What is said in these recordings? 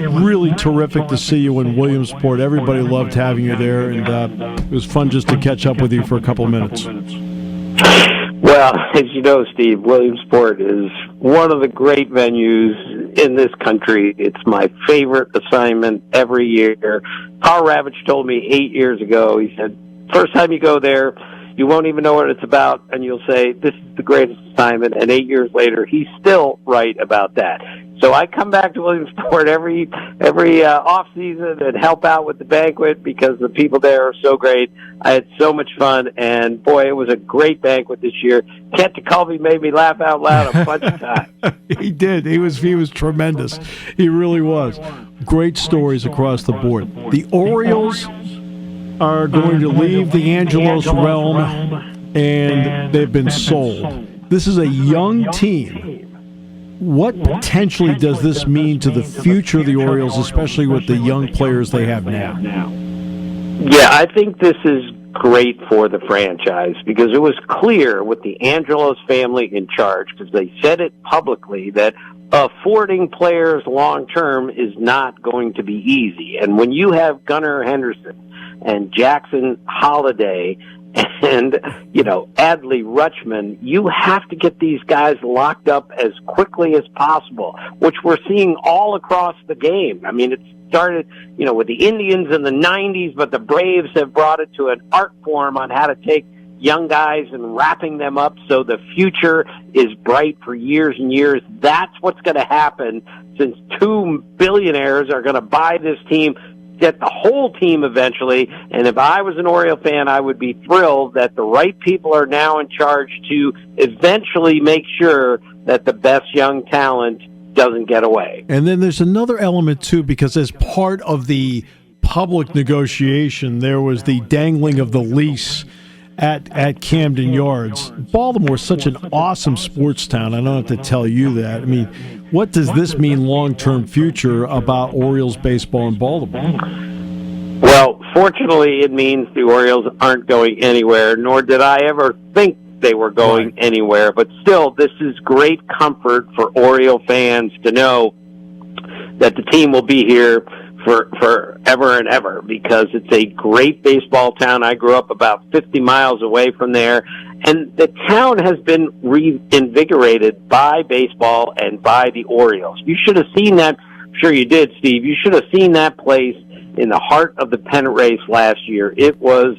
was really terrific to see you in Williamsport. Everybody loved having you there, and it was fun just to catch up with you for a couple of minutes. Well, as you know, Steve, Williamsport is one of the great venues in this country. It's my favorite assignment every year. Carl Ravitch told me 8 years ago, he said, first time you go there, you won't even know what it's about, and you'll say, this is the greatest assignment. And 8 years later, he's still right about that. So I come back to Williamsport every off season and help out with the banquet because the people there are so great. I had so much fun, and boy, it was a great banquet this year. Kent DeCulvey made me laugh out loud a bunch of times. He did. He was tremendous. He really was. Great stories across the board. The Orioles are going to leave the Angelos realm, and they've been sold. This is a young team. What potentially does this mean to the future of the Orioles, especially with the young players they have now? Yeah, I think this is great for the franchise because it was clear with the Angelos family in charge, because they said it publicly, that affording players long-term is not going to be easy. And when you have Gunnar Henderson and Jackson Holliday and, Adley Rutschman, you have to get these guys locked up as quickly as possible, which we're seeing all across the game. I mean, it started, with the Indians in the 90s, but the Braves have brought it to an art form on how to take young guys and wrapping them up so the future is bright for years and years. That's what's going to happen since two billionaires are going to buy this team, get the whole team eventually. And if I was an Oriole fan, I would be thrilled that the right people are now in charge to eventually make sure that the best young talent doesn't get away. And then there's another element, too, because as part of the public negotiation, there was the dangling of the lease at Camden Yards. Baltimore's such an awesome sports town. I don't have to tell you that. I mean, what does this mean long-term future about Orioles baseball in Baltimore? Well, fortunately, it means the Orioles aren't going anywhere, nor did I ever think they were going anywhere. But still, this is great comfort for Oriole fans to know that the team will be here for forever and ever, because it's a great baseball town. I grew up about 50 miles away from there, and the town has been reinvigorated by baseball and by the Orioles. You should have seen that. I'm sure you did, Steve. You should have seen that place in the heart of the pennant race last year. It was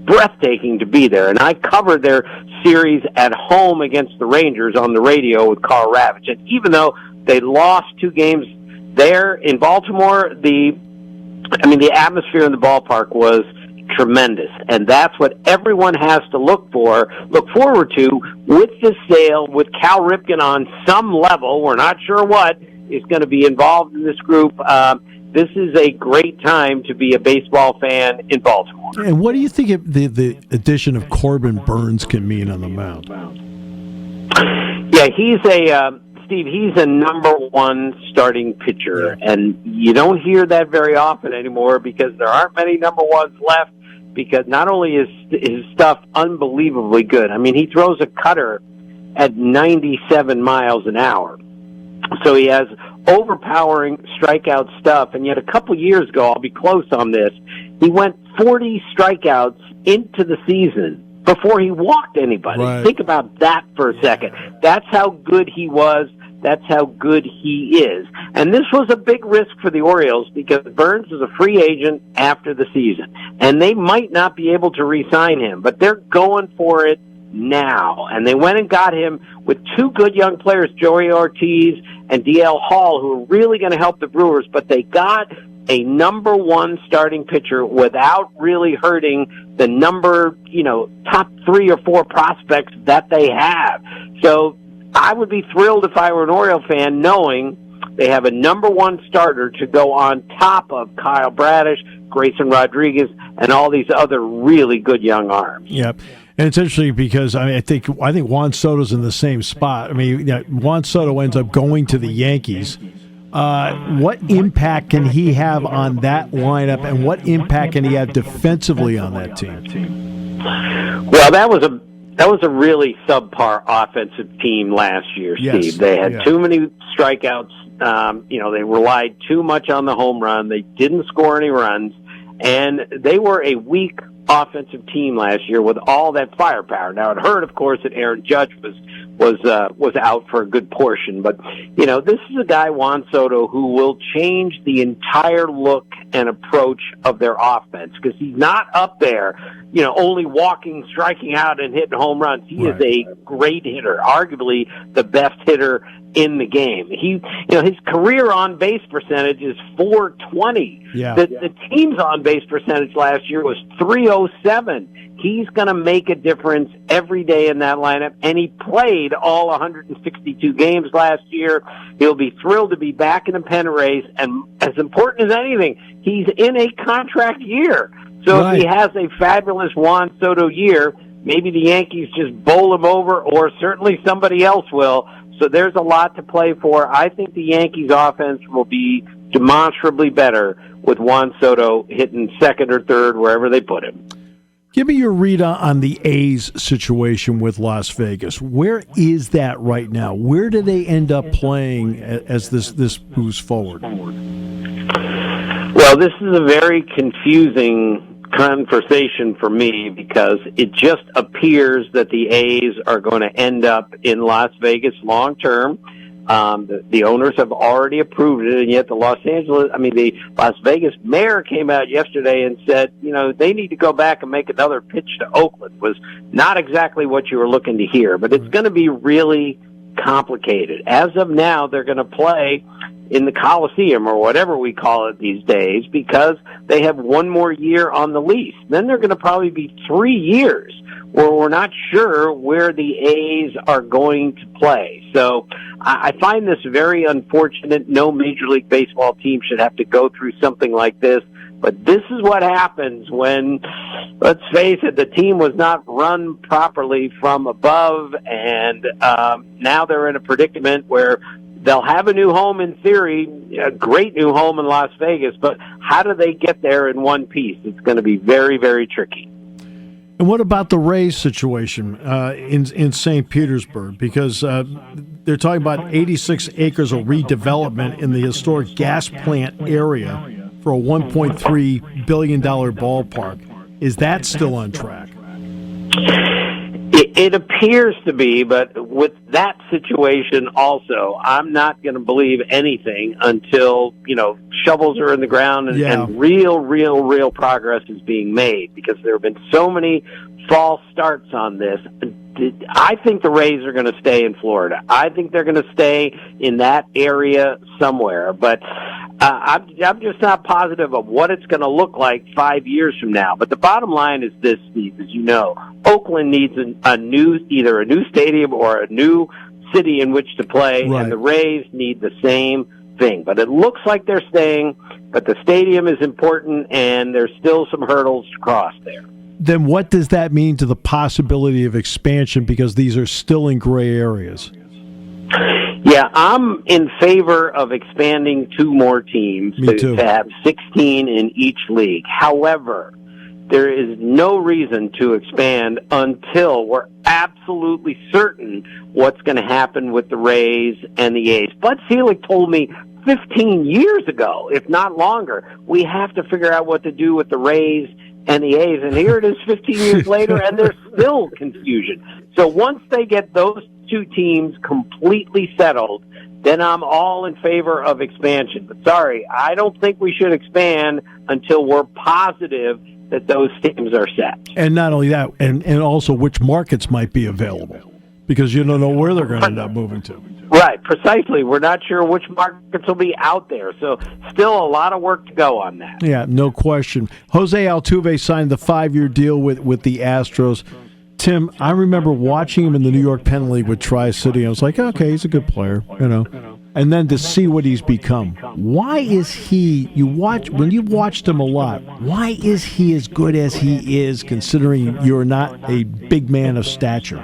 breathtaking to be there, and I covered their series at home against the Rangers on the radio with Carl Ravitch. And even though they lost 2 games there in Baltimore, the atmosphere in the ballpark was tremendous, and that's what everyone has to look forward to with this sale, with Cal Ripken on some level. We're not sure what is going to be involved in this group. This is a great time to be a baseball fan in Baltimore. And what do you think the addition of Corbin Burns can mean on the mound? Yeah, he's a number 1 starting pitcher, and you don't hear that very often anymore because there aren't many number 1s left, because not only is his stuff unbelievably good, I mean, he throws a cutter at 97 miles an hour. So he has overpowering strikeout stuff, and yet a couple years ago, I'll be close on this, he went 40 strikeouts into the season before he walked anybody. Right. Think about that for a second. That's how good he was. That's how good he is. And this was a big risk for the Orioles because Burns is a free agent after the season, and they might not be able to re-sign him, but they're going for it now. And they went and got him with 2 good young players, Joey Ortiz and DL Hall, who are really going to help the Brewers, but they got a number 1 starting pitcher without really hurting the top 3 or 4 prospects that they have. So I would be thrilled if I were an Oriole fan knowing they have a number 1 starter to go on top of Kyle Bradish, Grayson Rodriguez, and all these other really good young arms. Yep. And it's interesting because I think Juan Soto's in the same spot. I mean, Juan Soto ends up going to the Yankees. What impact can he have on that lineup, and what impact can he have defensively on that team? Well, that was a really subpar offensive team last year, Steve. Yes. They had too many strikeouts They relied too much on the home run. They didn't score any runs, and they were a weak offensive team last year with all that firepower. Now, it hurt, of course, that Aaron Judge was out for a good portion, but this is a guy, Juan Soto, who will change the entire look and approach of their offense, because he's not up there, only walking, striking out, and hitting home runs. He is a great hitter, arguably the best hitter in the game. His career on base percentage is .420. Yeah. The team's on base percentage last year was .307. He's going to make a difference every day in that lineup, and he played all 162 games last year. He'll be thrilled to be back in the pennant race, and as important as anything, he's in a contract year. So if he has a fabulous Juan Soto year, maybe the Yankees just bowl him over, or certainly somebody else will. So there's a lot to play for. I think the Yankees' offense will be demonstrably better with Juan Soto hitting second or third, wherever they put him. Give me your read on the A's situation with Las Vegas. Where is that right now? Where do they end up playing as this moves forward? Well, this is a very confusing conversation for me, because it just appears that the A's are going to end up in Las Vegas long term. The owners have already approved it, and yet the Las Vegas mayor came out yesterday and said, they need to go back and make another pitch to Oakland. Was not exactly what you were looking to hear, but it's going to be really complicated. As of now, they're going to play in the Coliseum, or whatever we call it these days, because they have one more year on the lease. Then they're going to probably be 3 years where we're not sure where the A's are going to play. So I find this very unfortunate. No Major League Baseball team should have to go through something like this. But this is what happens when, let's face it, the team was not run properly from above, and now they're in a predicament where they'll have a new home in theory, a great new home in Las Vegas, but how do they get there in one piece? It's going to be very, very tricky. And what about the Rays situation in St. Petersburg? Because they're talking about 86 acres of redevelopment in the historic gas plant area for a $1.3 billion ballpark. Is that still on track? It appears to be, but with that situation also, I'm not going to believe anything until, shovels are in the ground and real progress is being made, because there have been so many false starts on this. I think the Rays are going to stay in Florida. I think they're going to stay in that area somewhere, but I'm just not positive of what it's going to look like 5 years from now. But the bottom line is this, Steve, as you know, Oakland needs either a new stadium or a new city in which to play, and the Rays need the same thing. But it looks like they're staying, but the stadium is important, and there's still some hurdles to cross there. Then what does that mean to the possibility of expansion, because these are still in gray areas? Yeah, I'm in favor of expanding 2 more teams to have 16 in each league. However, there is no reason to expand until we're absolutely certain what's going to happen with the Rays and the A's. Bud Selig told me 15 years ago, if not longer, we have to figure out what to do with the Rays and the A's, and here it is 15 years later, and there's still confusion. So once they get those 2 teams completely settled, then I'm all in favor of expansion. But sorry, I don't think we should expand until we're positive that those teams are set. And not only that, and also which markets might be available, because you don't know where they're going to end up moving to. Right, precisely. We're not sure which markets will be out there. So still a lot of work to go on that. Yeah, no question. Jose Altuve signed the 5-year deal with the Astros. Tim, I remember watching him in the New York Penn League with Tri-City. I was like, okay, he's a good player, And then to see what he's become. Why is when you've watched him a lot, why is he as good as he is, considering you're not a big man of stature?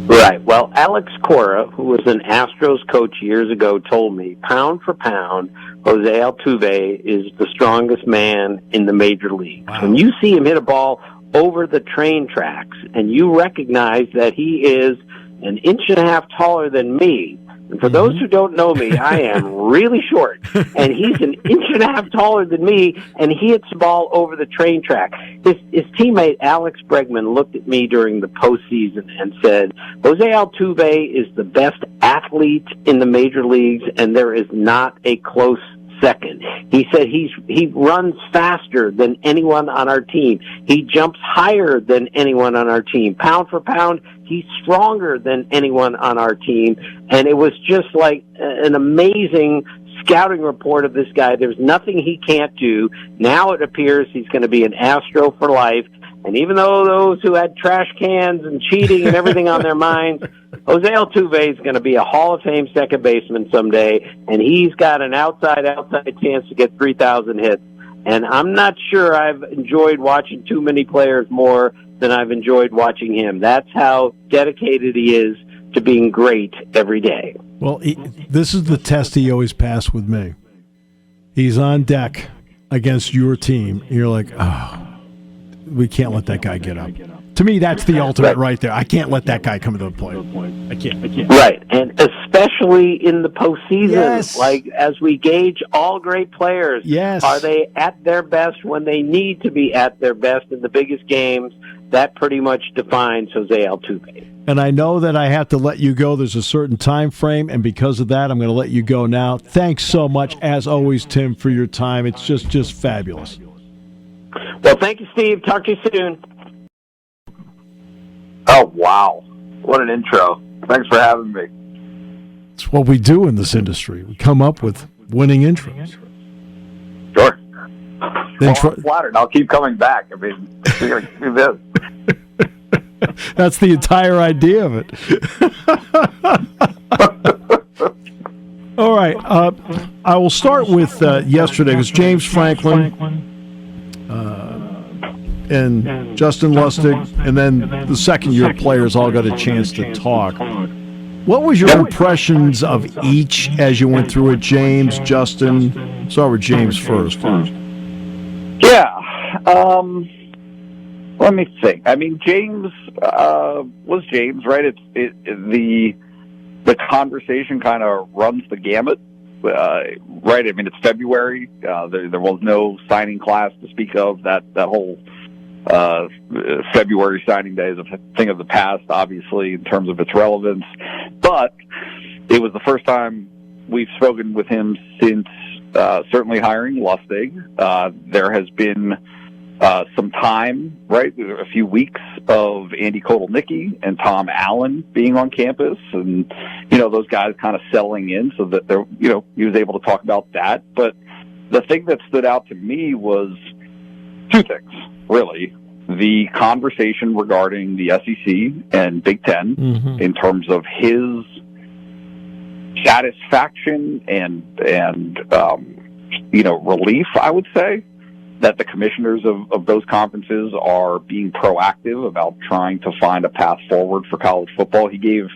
Right. Well, Alex Cora, who was an Astros coach years ago, told me, pound for pound, Jose Altuve is the strongest man in the major leagues. Wow. When you see him hit a ball over the train tracks and you recognize that he is an inch and a half taller than me, And for those who don't know me, I am really short, and he's an inch and a half taller than me, and he hits the ball over the train track. His teammate, Alex Bregman, looked at me during the postseason and said, Jose Altuve is the best athlete in the major leagues, and there is not a close second. He said he runs faster than anyone on our team. He jumps higher than anyone on our team. Pound for pound, he's stronger than anyone on our team. And it was just like an amazing scouting report of this guy. There's nothing he can't do. Now it appears he's going to be an Astro for life. And even though those who had trash cans and cheating and everything on their minds, Jose Altuve is going to be a Hall of Fame second baseman someday, and he's got an outside chance to get 3,000 hits. And I'm not sure I've enjoyed watching too many players more than I've enjoyed watching him. That's how dedicated he is to being great every day. Well, this is the test he always passed with me. He's on deck against your team, and you're like, oh, we can't let that guy get up. To me, that's the ultimate right there. I can't let that guy come to the plate. I can't. Right, and especially in the postseason, yes. Like as we gauge all great players, yes. Are they at their best when they need to be at their best in the biggest games? That pretty much defines Jose Altuve. And I know that I have to let you go. There's a certain time frame, and because of that, I'm going to let you go now. Thanks so much, as always, Tim, for your time. It's just fabulous. Well, thank you, Steve. Talk to you soon. Oh, wow. What an intro. Thanks for having me. It's what we do in this industry. We come up with winning intros. Sure. I'm flattered. I'll keep coming back. I mean, we're going to do this. That's the entire idea of it. All right. I will start with yesterday, because James Franklin and Justin Lustig, and then the second-year players all got a chance to talk. What was your impressions of each as you went through it, James, Justin? Start with James first. Yeah. Let me think. I mean, James was James, right? The conversation kind of runs the gamut, right? I mean, it's February. There was no signing class to speak of. That whole February signing day is a thing of the past, obviously, in terms of its relevance. But it was the first time we've spoken with him since certainly hiring Lustig. There has been some time, right? A few weeks of Andy Kotelnicki and Tom Allen being on campus, and those guys kind of settling in, so that he was able to talk about that. But the thing that stood out to me was two things, really. The conversation regarding the SEC and Big Ten in terms of his satisfaction and relief, I would say, that the commissioners of those conferences are being proactive about trying to find a path forward for college football. He gave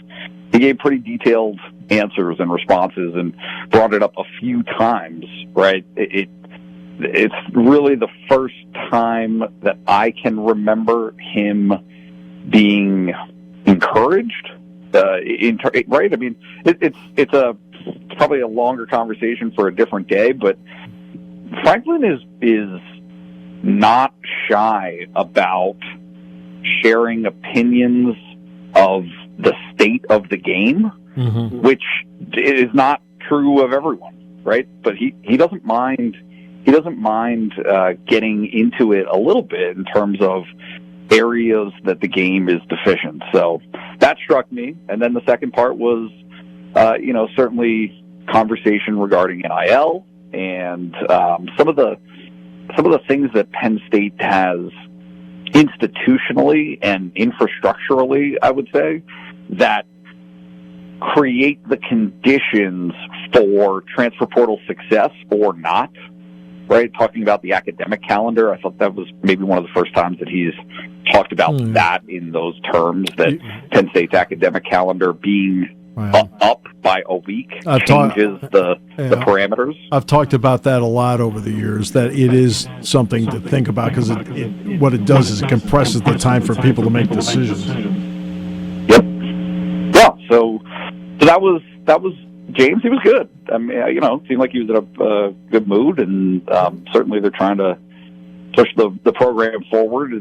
pretty detailed answers and responses and brought it up a few times, right? It's really the first time that I can remember him being encouraged, right? I mean, it's probably a longer conversation for a different day, but Franklin is not shy about sharing opinions of the state of the game, which is not true of everyone, right? But he doesn't mind. He doesn't mind getting into it a little bit in terms of areas that the game is deficient. So that struck me. And then the second part was, certainly conversation regarding NIL and some of the things that Penn State has institutionally and infrastructurally, I would say, that create the conditions for transfer portal success or not. Right, talking about the academic calendar, I thought that was maybe one of the first times that he's talked about that in those terms, that Penn State's academic calendar being up by a week changes the parameters. I've talked about that a lot over the years, that it is something to think about, because what it does is it compresses the time for people to make decisions. Yep. Yeah, so that was James. He was good. I mean, it seemed like he was in a good mood, and certainly they're trying to push the program forward,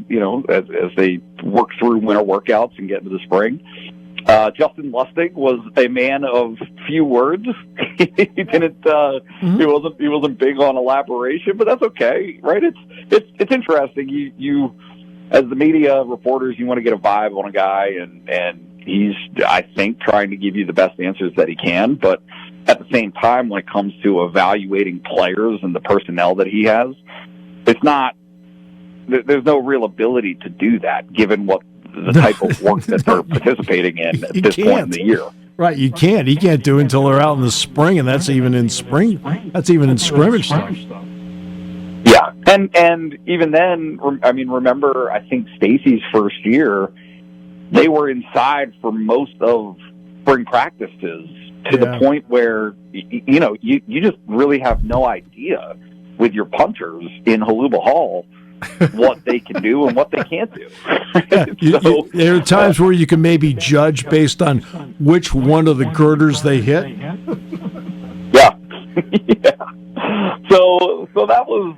as they work through winter workouts and get into the spring. Justin Lustig was a man of few words. He didn't. He wasn't big on elaboration, but that's okay, right? It's interesting. You as the media reporters, you want to get a vibe on a guy, and he's, I think, trying to give you the best answers that he can. But at the same time, when it comes to evaluating players and the personnel that he has, it's not. There's no real ability to do that, given what the type of work that they're participating in at this point in the year. Right, you can't. He can't do it until they're out in the spring, and that's even in spring. That's even in scrimmage stuff. Yeah, and even then, I mean, remember, I think Stacy's first year, they were inside for most of spring practices to the point where, you just really have no idea with your punters in Haluba Hall what they can do and what they can't do. There are times where you can maybe judge based on which one of the girders they hit. Yeah. So that was,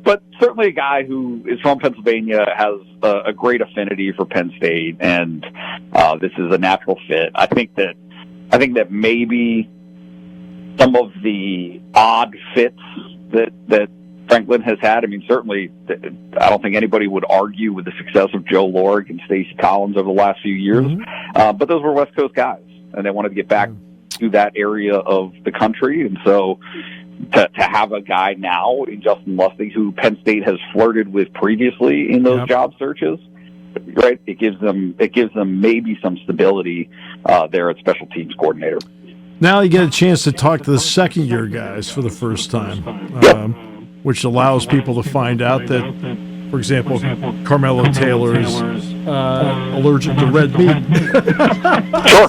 but certainly a guy who is from Pennsylvania, has a great affinity for Penn State, and this is a natural fit. I think that maybe some of the odd fits that Franklin has had. I mean, certainly, I don't think anybody would argue with the success of Joe Lorick and Stacey Collins over the last few years. But those were West Coast guys, and they wanted to get back to that area of the country. And so to have a guy now in Justin Lustig, who Penn State has flirted with previously in those job searches, right? It gives them maybe some stability there at special teams coordinator. Now you get a chance to talk to the second-year guys for the first time. Which allows people to find out that, for example, Carmelo Taylor is allergic to red meat. Sure.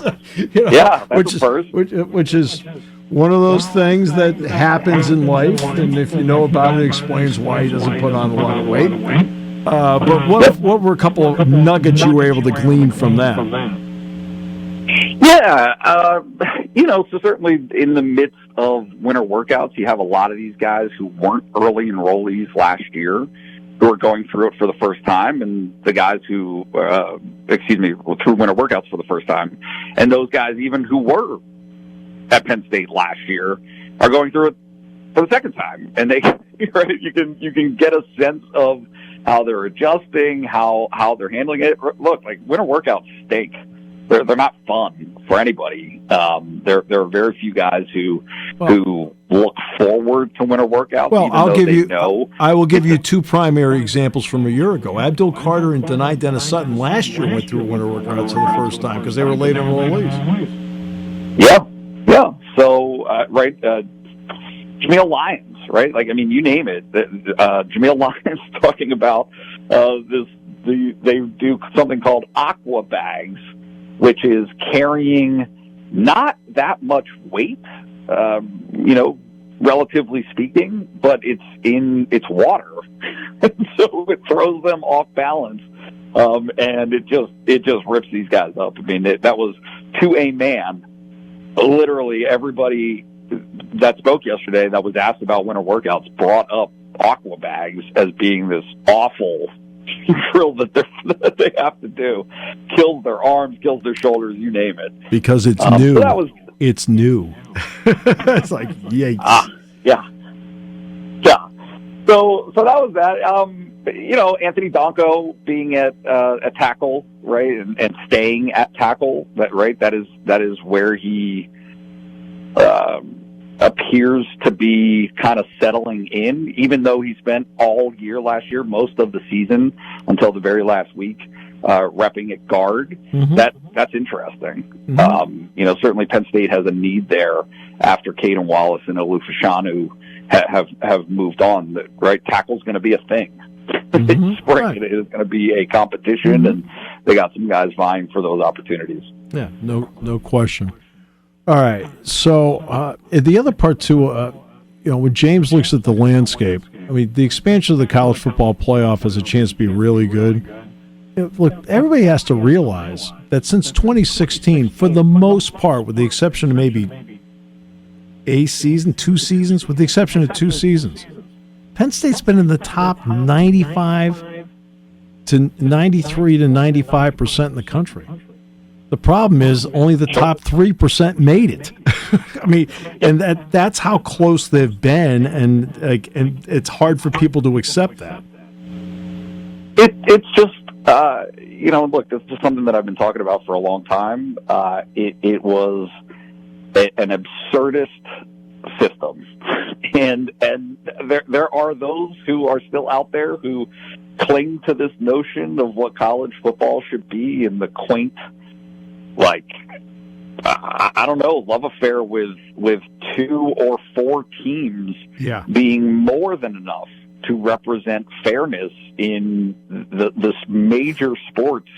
That's the first. Which is one of those things that happens in life, and if you know about it, it explains why he doesn't put on a lot of weight. But what were a couple of nuggets you were able to glean from that? Yeah, so certainly in the midst of winter workouts, you have a lot of these guys who weren't early enrollees last year who are going through it for the first time, and the guys who, through winter workouts for the first time, and those guys even who were at Penn State last year are going through it for the second time, and they, right, you can get a sense of how they're adjusting, how they're handling it. Look, like winter workouts stink. They're not fun for anybody. There are very few guys who look forward to winter workouts. Well, I will give you two primary examples from a year ago. Abdul Carter and Denai Dennis Sutton last year went through winter workouts for the first time because they were late enrollees. Yeah. So, Jameel Lyons, right? Like, I mean, you name it. Jameel Lyons talking about they do something called aqua bags, which is carrying not that much weight, relatively speaking, but it's water. So it throws them off balance. And it just rips these guys up. I mean, that was to a man, literally everybody that spoke yesterday that was asked about winter workouts brought up aqua bags as being this awful drill that they have to do. Kills their arms, kills their shoulders, you name it. Because it's new. So it's new. It's like, yikes. Yeah. So that was that. Anthony Donko being at tackle, right, and staying at tackle. That is where he appears to be kind of settling in, even though he spent all year last year, most of the season until the very last week, repping at guard. That's interesting. Certainly Penn State has a need there after Caden Wallace and Olu Fashanu have moved on. Right, tackle's going to be a thing. This spring, right. It is going to be a competition, and they got some guys vying for those opportunities. Yeah, no question. All right, so the other part too, when James looks at the landscape, I mean, the expansion of the college football playoff has a chance to be really good. look, everybody has to realize that since 2016, for the most part, with the exception of maybe a season, 2 seasons, with the exception of 2 seasons, Penn State's been in the top 95 to 93 to 95% in the country. The problem is only the top 3% made it. I mean, and that's how close they've been, and it's hard for people to accept that. It's just, look, this is something that I've been talking about for a long time. It was an absurdist system. And there are those who are still out there who cling to this notion of what college football should be in the quaint, I don't know, love affair with 2 or 4 teams being more than enough to represent fairness in this major sports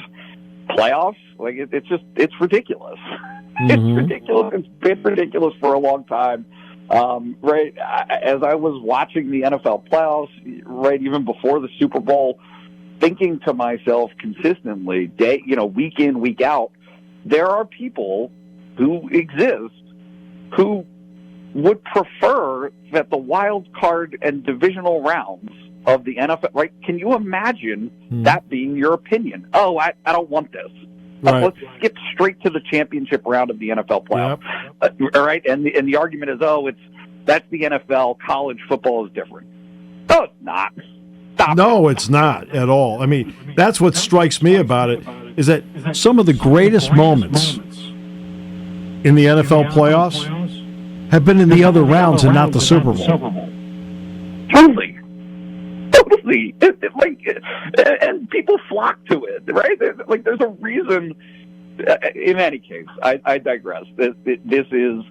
playoffs. It's ridiculous. Mm-hmm. It's ridiculous. It's been ridiculous for a long time. Right. As I was watching the NFL playoffs, right, even before the Super Bowl, thinking to myself consistently, week in, week out, there are people who exist who would prefer that the wild card and divisional rounds of the NFL, right? Can you imagine that being your opinion? Oh, I don't want this. Right. Let's skip straight to the championship round of the NFL playoff. Yep. All right, and the argument is, that's the NFL. College football is different. No, it's not. No, it's not at all. I mean, that's what strikes me about it, is that some of the greatest moments in the NFL playoffs have been in the other rounds and not the Super Bowl. Totally. And people flock to it, right? There's a reason. In any case, I digress. This is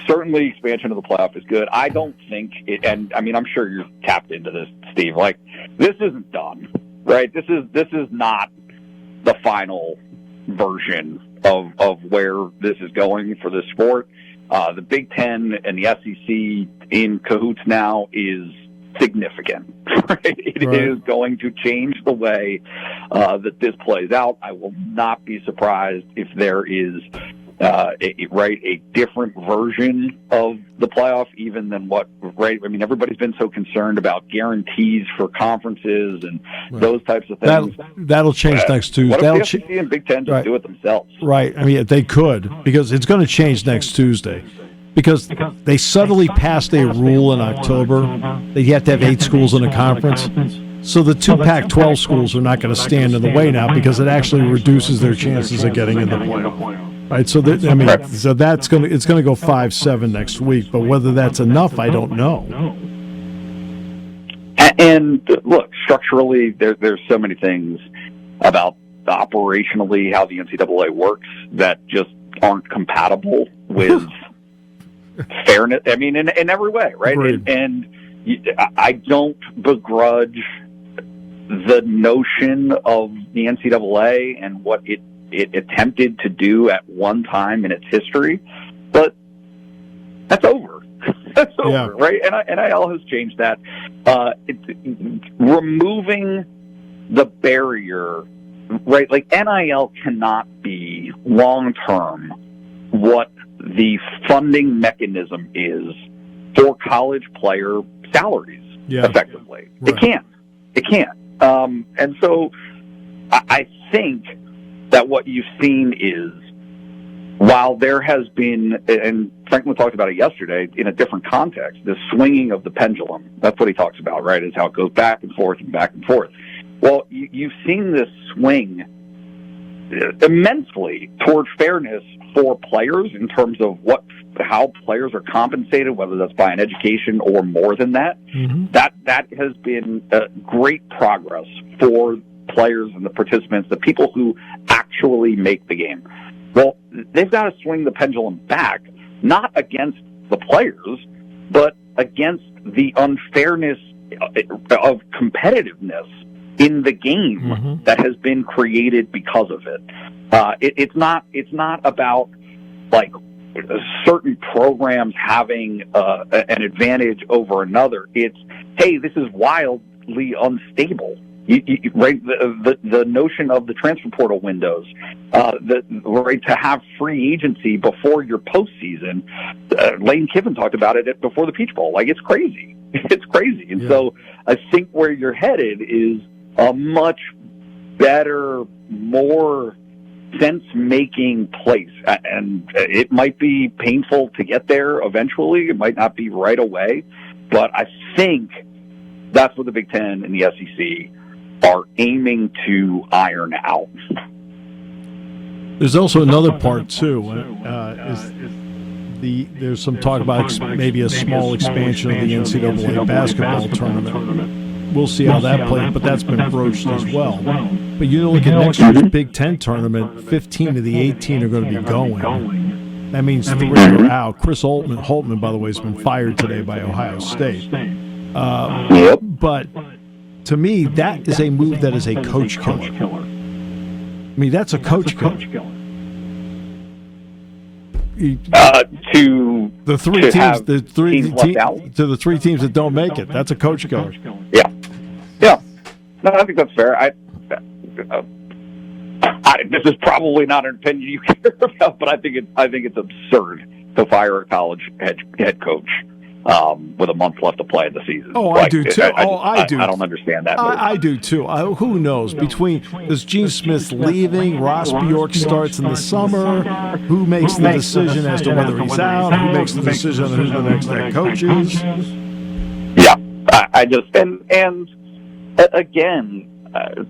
certainly expansion of the playoff is good. I don't think and I mean, I'm sure you're tapped into this, Steve. This isn't done, right? This is not the final version of where this is going for this sport. The Big Ten and the SEC in cahoots now is significant. Right? It is going to change the way that this plays out. I will not be surprised if there is a different version of the playoff, even than what, right? I mean, everybody's been so concerned about guarantees for conferences and those types of things. That'll change next Tuesday. What if the SEC and Big Ten just do it themselves? Right. I mean, they could, because it's going to change next Tuesday. Because they subtly passed a rule in October that you have to have 8 schools in a conference. So the 2 Pac-12 schools are not going to stand in the way now, because it actually reduces their chances of getting in the playoff. Right, so so it's going to go 5-7 next week, but whether that's enough, I don't know. And look, structurally, there's so many things about operationally how the NCAA works that just aren't compatible with fairness. I mean, in every way, right? And I don't begrudge the notion of the NCAA and what it attempted to do at one time in its history, but that's over. That's over, right? And NIL has changed that. Removing the barrier, right? NIL cannot be long-term what the funding mechanism is for college player salaries, effectively. Right. It can't. And so I think that what you've seen is, while there has been, and Franklin talked about it yesterday in a different context, the swinging of the pendulum. That's what he talks about, right? Is how it goes back and forth and back and forth. Well, you've seen this swing immensely toward fairness for players in terms of how players are compensated, whether that's by an education or more than that. Mm-hmm. That has been great progress for players and the participants, the people who actually make the game. Well, they've got to swing the pendulum back, not against the players, but against the unfairness of competitiveness in the game that has been created because of it. It's not about certain programs having an advantage over another. It's, hey, this is wildly unstable. right, the notion of the transfer portal windows, right, to have free agency before your postseason. Lane Kiffin talked about it before the Peach Bowl. Like, it's crazy. It's crazy. And so I think where you're headed is a much better, more sense-making place. And it might be painful to get there eventually. It might not be right away. But I think that's what the Big Ten and the SEC are aiming to iron out. There's also another part, too. There's some talk about maybe a small expansion of the NCAA basketball tournament. We'll see how that plays, but that's been broached as well. But you look at next year's Big Ten tournament, 15 of the 18 are going to be going. That means 3 are out. Chris Holtman, by the way, has been fired today by Ohio State. But to me, that is a move that is a coach killer. I mean, that's a coach killer. To the three to teams, have to the 3 teams that don't make it, that's a coach killer. Yeah. No, I think that's fair. This is probably not an opinion you care about, but I think it's absurd to fire a college head coach with a month left to play in the season. Oh, I do too. I don't understand that. I do too. Who knows? Is Gene Smith's leaving? Ross Bjork starts in the summer. Who makes the decision as to whether he's out? Who makes the decision on who the next head coach is? Yeah, I just and again,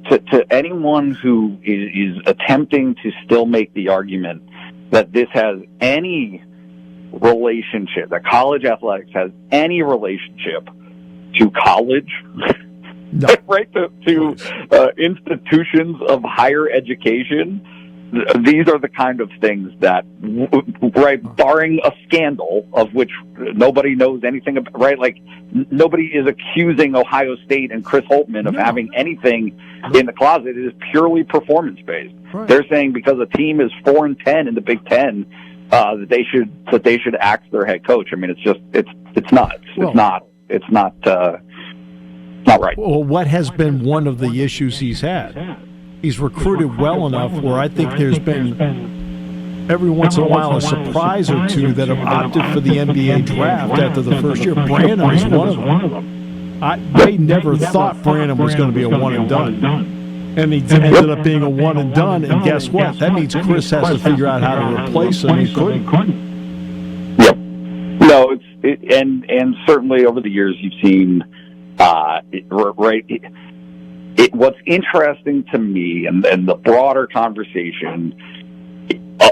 to anyone who is attempting to still make the argument that this has any relationship, that college athletics has any relationship to college, no. Right, to institutions of higher education, these are the kind of things that, right, barring a scandal of which nobody knows anything about, right, like nobody is accusing Ohio State and Chris Holtman of having anything in the closet. It is purely performance-based. Right. They're saying because a team is 4-10 in the Big Ten, that they should axe their head coach. I mean, it's nuts. It's not right. Well, what has been one of the issues he's had? He's recruited well enough where I think there's been every once in a while a surprise or two that have opted for the NBA draft after the first year. Brandon is one of them. I never thought Brandon was going to be a one and done. And he ended up being a one and done. And guess what? That means Chris has to figure out how to replace him. He couldn't. Yep. No, and certainly over the years you've seen, what's interesting to me and the broader conversation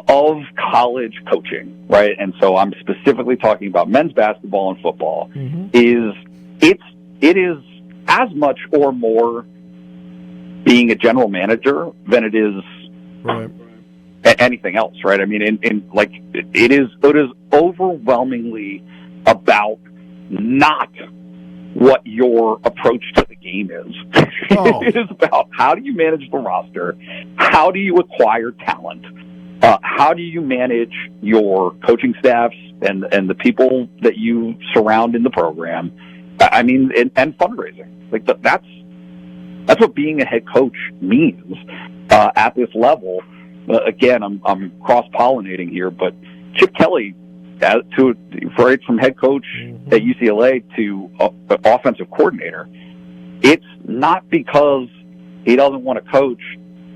of college coaching, right? And so I'm specifically talking about men's basketball and football, is it is as much or more being a general manager than it is anything else, right? I mean, it is overwhelmingly about not what your approach to the game is. It is about how do you manage the roster, how do you acquire talent, how do you manage your coaching staffs and the people that you surround in the program. I mean, and fundraising. Like that's what being a head coach means at this level. Again, I'm cross-pollinating here, but Chip Kelly, from head coach at UCLA to offensive coordinator, it's not because he doesn't want to coach.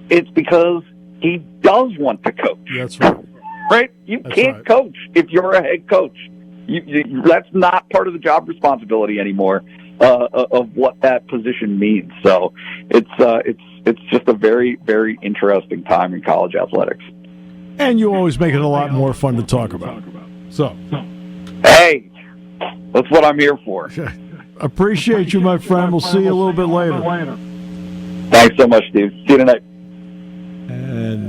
It's because he does want to coach. That's right. Right? You can't coach if you're a head coach. That's not part of the job responsibility anymore of what that position means. So it's just a very, very interesting time in college athletics. And you always make it a lot more fun to talk about. So, hey, that's what I'm here for. Appreciate you, my friend. We'll see you a little bit later. Thanks so much, Steve. See you tonight. And